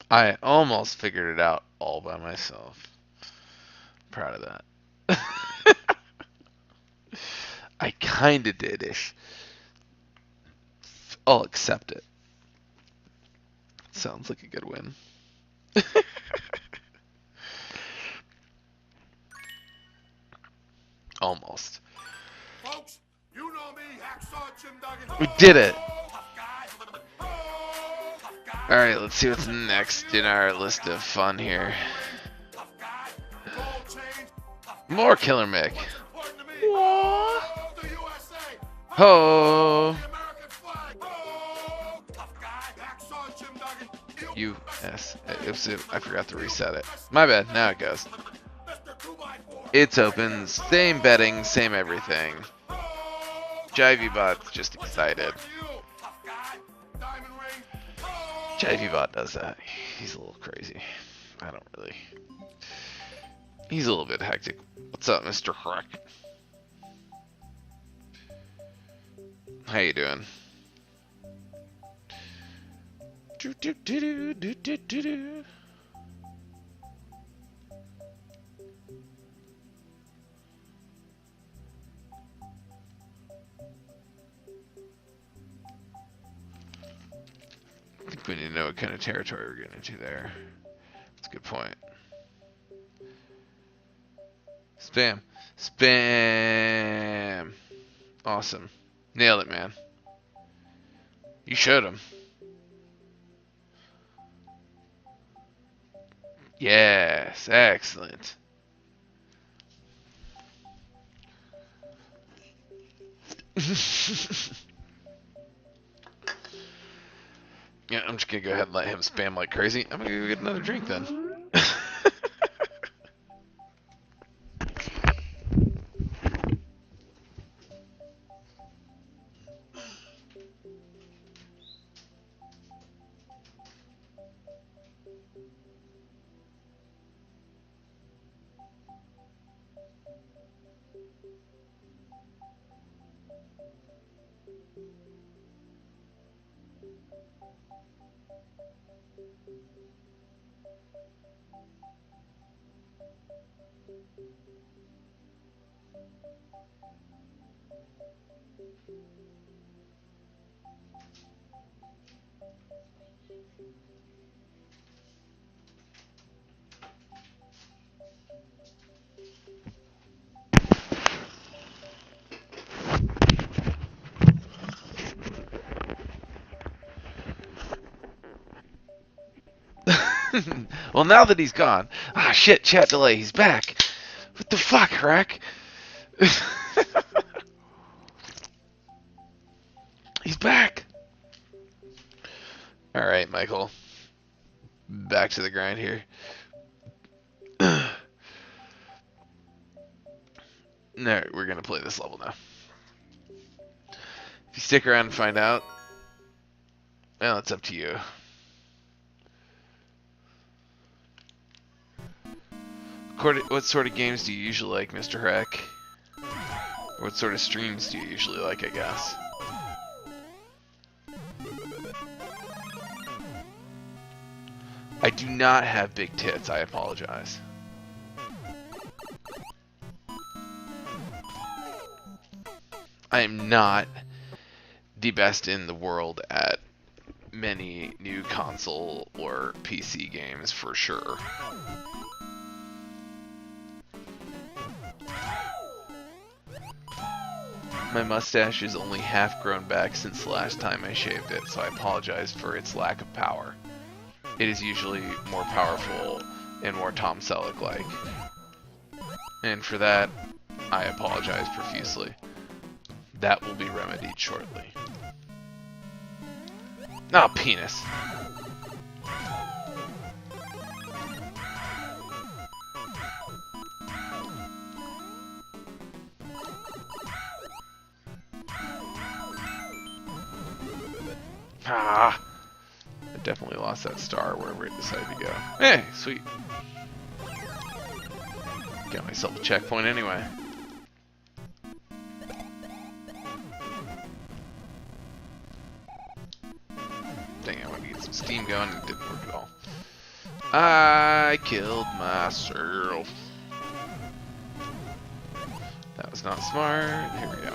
I almost figured it out all by myself. Proud of that. I kinda did-ish. I'll accept it. Sounds like a good win. Almost. Folks, you know me, Hacksaw Jim Duggan. We did it! Tough guy. Tough guy. Alright, let's see what's next in our list of fun here. Tough guy. Gold chains. Tough guy. More Killer Mick. What's important to me? Wah. Oh, the USA. Ho! The American flag. Oh, tough guy. Hacksaw Jim Duggan. U.S. I forgot to reset it. My bad, now it goes. Mr. 2x4. It's open, same betting, same everything. JivyBot's just excited. Tough guy. Diamond ring. JivyBot does that. He's a little crazy. I don't really. He's a little bit hectic. What's up, Mr. Hruck? How you doing? Do do do do do do do do. I think we need to know what kind of territory we're getting into there. That's a good point. Spam. Spam. Awesome. Nailed it, man. You showed him. Yes, excellent. Yeah, I'm just gonna go ahead and let him spam like crazy. I'm gonna go get another drink then. Well, now that he's gone. Ah, shit, chat delay. He's back. What the fuck, Rack? He's back. Alright, Michael. Back to the grind here. No, we're going to play this level now. If you stick around and find out, well, it's up to you. What sort of games do you usually like, Mr. Hack? What sort of streams do you usually like, I guess? I do not have big tits, I apologize. I am not the best in the world at many new console or PC games, for sure. My mustache is only half grown back since the last time I shaved it, so I apologize for its lack of power. It is usually more powerful and more Tom Selleck-like. And for that, I apologize profusely. That will be remedied shortly. Ah, penis. Ah! I definitely lost that star wherever it decided to go. Hey, sweet. Got myself a checkpoint anyway. Dang, I wanted to get some steam going and it didn't work at all. I killed myself. That was not smart. Here we go.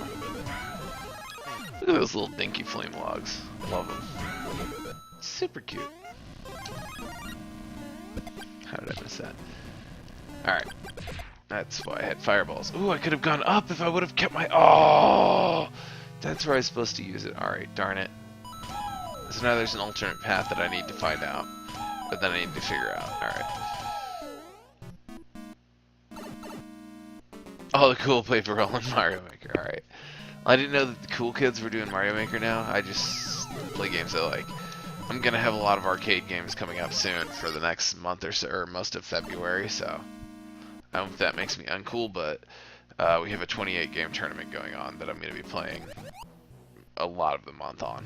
Look at those little dinky flame logs. Love them. Super cute. How did I miss that? Alright. That's why I had fireballs. Ooh, I could have gone up if I would have kept my... Oh! That's where I was supposed to use it. Alright, darn it. So now there's an alternate path that I need to find out. But then I need to figure out. Alright. Oh, the cool paper roll in Mario Maker. Alright. I didn't know that the cool kids were doing Mario Maker now. I just play games I like. I'm gonna have a lot of arcade games coming up soon for the next month or so, or most of February, so I don't know if that makes me uncool, but we have a 28 game tournament going on that I'm gonna be playing a lot of the month on.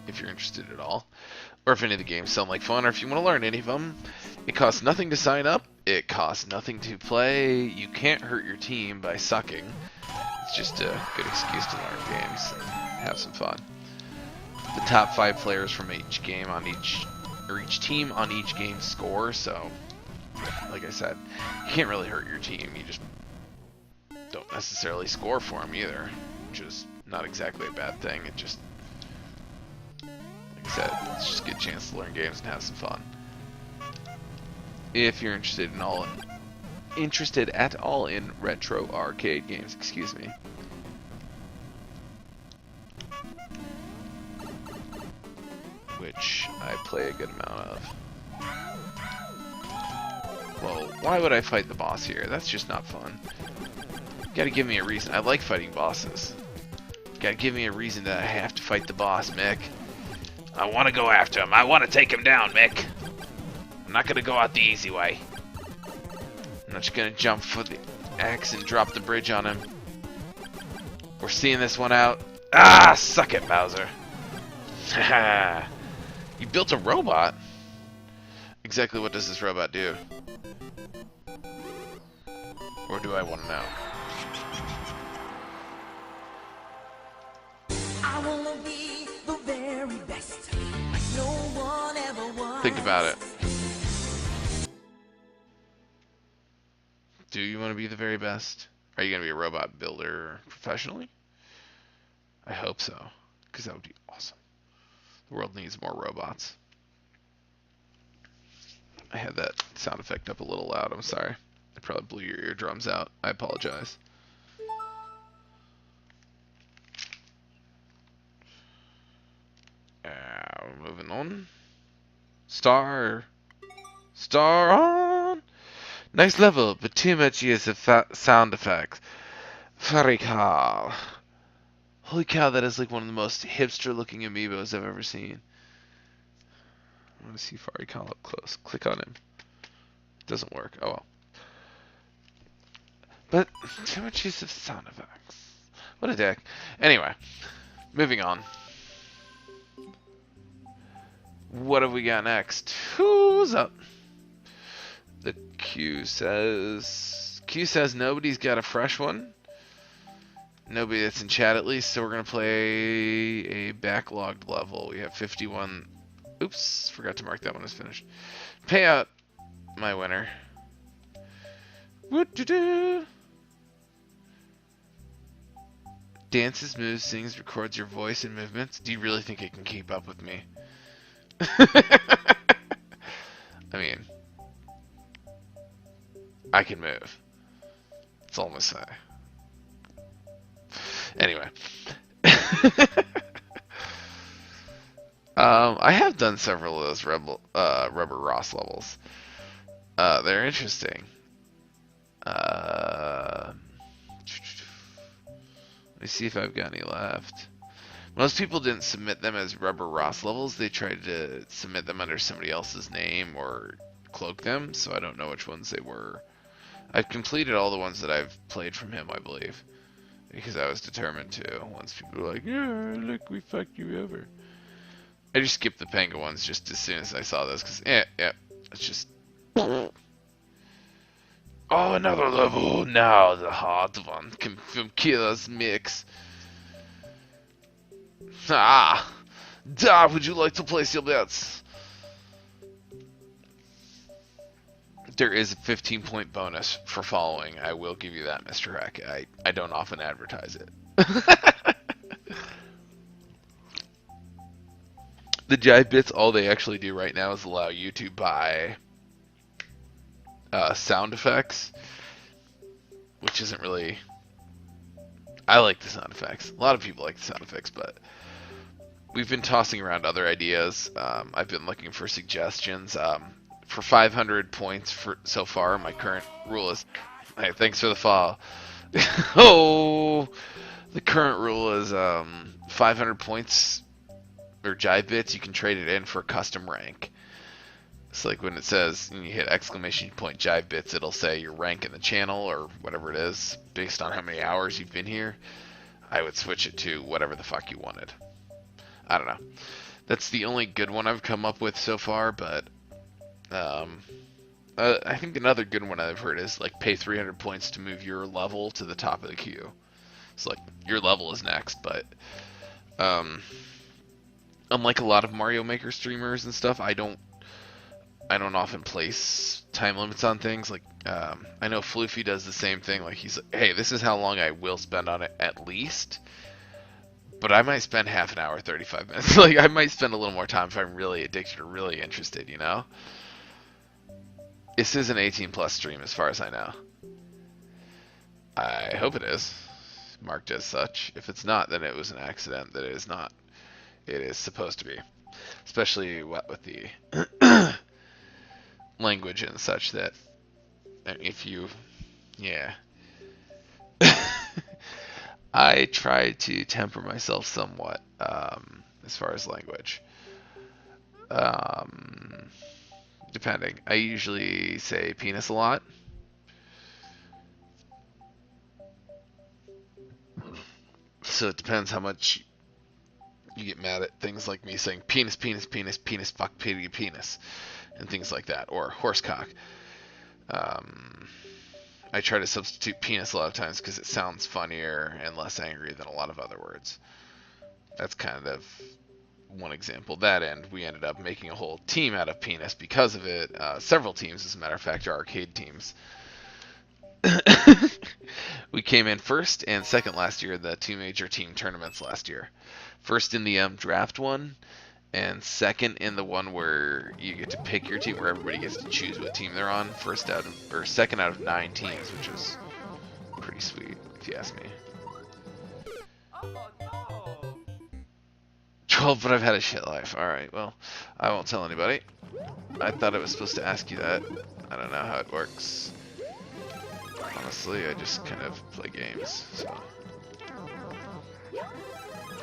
If you're interested at all, or if any of the games sound like fun, or if you want to learn any of them, it costs nothing to sign up, it costs nothing to play, you can't hurt your team by sucking. It's just a good excuse to learn games and have some fun. The top 5 players from each game on each team on each game score, so like I said, you can't really hurt your team, you just don't necessarily score for them either, which is not exactly a bad thing. It just, like I said, it's just a good chance to learn games and have some fun. If you're interested at all in retro arcade games, excuse me. Which I play a good amount of. Well, why would I fight the boss here? That's just not fun. You gotta give me a reason. I like fighting bosses. You gotta give me a reason that I have to fight the boss, Mick. I wanna go after him. I wanna take him down, Mick. I'm not gonna go out the easy way. I'm not just gonna jump for the axe and drop the bridge on him. We're seeing this one out. Ah, suck it, Bowser. Haha. You built a robot? Exactly what does this robot do? Or do I want to know? I wanna be the very best. No one ever was. Think about it. Do you want to be the very best? Are you going to be a robot builder professionally? I hope so, because that would be awesome. The world needs more robots. I had that sound effect up a little loud, I'm sorry. I probably blew your eardrums out. I apologize. Moving on. Star on! Nice level, but too much use of sound effects. Very cool. Holy cow, that is like one of the most hipster looking amiibos I've ever seen. I want to see Farikal up close. Click on him. Doesn't work. Oh well. But too much use of sound effects. What a dick. Anyway, moving on. What have we got next? Who's up? The Q says nobody's got a fresh one. Nobody that's in chat at least, so we're gonna play a backlogged level. We have 51. Oops, forgot to mark that one as finished. Pay out my winner. What to do? Dances, moves, sings, records your voice and movements. Do you really think it can keep up with me? I mean, I can move. That's all I'm gonna say. Anyway. I have done several of those Rubber Ross levels. They're interesting. Let me see if I've got any left. Most people didn't submit them as Rubber Ross levels. They tried to submit them under somebody else's name or cloak them, so I don't know which ones they were. I've completed all the ones that I've played from him, I believe. Because I was determined to. Once people were like, yeah, look, we fucked you over. I just skipped the Panga ones just as soon as I saw this, because, yeah, it's just... Oh, another level! Now the hard one from Killer's Mix. Ah! Da, would you like to place your bets? There is a 15-point bonus for following. I will give you that, Mr. Heck. I don't often advertise it. The Jive Bits, all they actually do right now is allow you to buy sound effects, which isn't really... I like the sound effects. A lot of people like the sound effects, but we've been tossing around other ideas. I've been looking for suggestions. For 500 points so far, my current rule is... Hey, thanks for the follow. Oh! The current rule is 500 points or Jive Bits, you can trade it in for custom rank. It's like when it says, when you hit exclamation point Jive Bits, it'll say your rank in the channel or whatever it is, based on how many hours you've been here. I would switch it to whatever the fuck you wanted. I don't know. That's the only good one I've come up with so far, but I think another good one I've heard is like pay 300 points to move your level to the top of the queue. It's like your level is next, but unlike a lot of Mario Maker streamers and stuff, I don't often place time limits on things. Like I know Floofy does the same thing. Like he's like, hey, this is how long I will spend on it at least. But I might spend half an hour, 35 minutes. Like I might spend a little more time if I'm really addicted or really interested, you know? This is an 18+ stream as far as I know. I hope it is. Marked as such. If it's not, then it was an accident that it is not. It is supposed to be. Especially what with the language and such, that if you... Yeah. I try to temper myself somewhat as far as language. Depending. I usually say penis a lot. So it depends how much you get mad at things like me saying penis, penis, penis, penis, fuck, pity, penis, and things like that, or horsecock. I try to substitute penis a lot of times because it sounds funnier and less angry than a lot of other words. That's kind of one example. That end, we ended up making a whole team out of penis because of it. Several teams, as a matter of fact, are arcade teams. We came in first and second last year, the two major team tournaments last year. First in the draft one, and second in the one where you get to pick your team, where everybody gets to choose what team they're on. Second out of 9 teams, which is pretty sweet, if you ask me. 12, but I've had a shit life. Alright, well, I won't tell anybody. I thought I was supposed to ask you that. I don't know how it works. Honestly, I just kind of play games, so.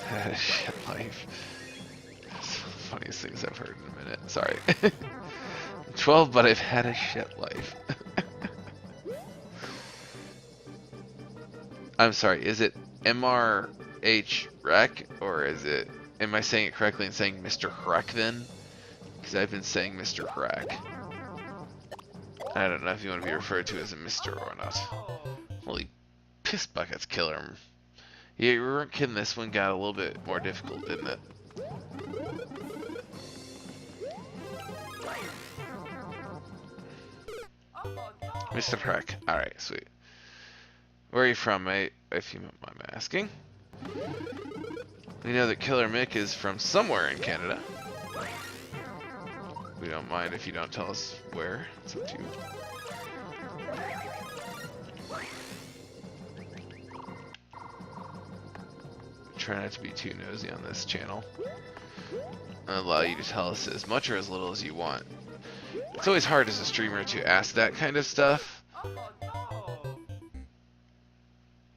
Had a shit life. That's the funniest things I've heard in a minute. Sorry. 12, but I've had a shit life. I'm sorry, is it MRH Rec, or is it, am I saying it correctly and saying Mr. Hrek then? Because I've been saying Mr. Hrek. I don't know if you want to be referred to as a Mr. or not. Holy piss buckets, killer. Yeah, you weren't kidding, this one got a little bit more difficult, didn't it? Mr. Hrek. Alright, sweet. Where are you from, mate? If you don't mind me asking. We know that Killer Mick is from somewhere in Canada. We don't mind if you don't tell us where. It's up to you. Try not to be too nosy on this channel. I'll allow you to tell us as much or as little as you want. It's always hard as a streamer to ask that kind of stuff.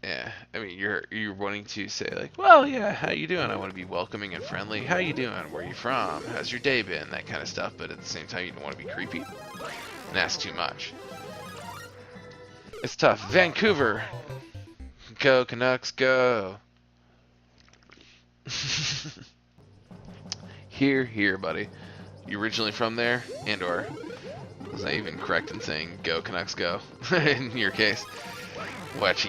Yeah, I mean, you're wanting to say like, well, yeah, how you doing? I want to be welcoming and friendly. How you doing? Where you from? How's your day been? That kind of stuff. But at the same time, you don't want to be creepy and ask too much. It's tough. Vancouver. Go Canucks, go. Here, buddy. You originally from there? And or was I even correct in saying go Canucks, go? In your case. Watch.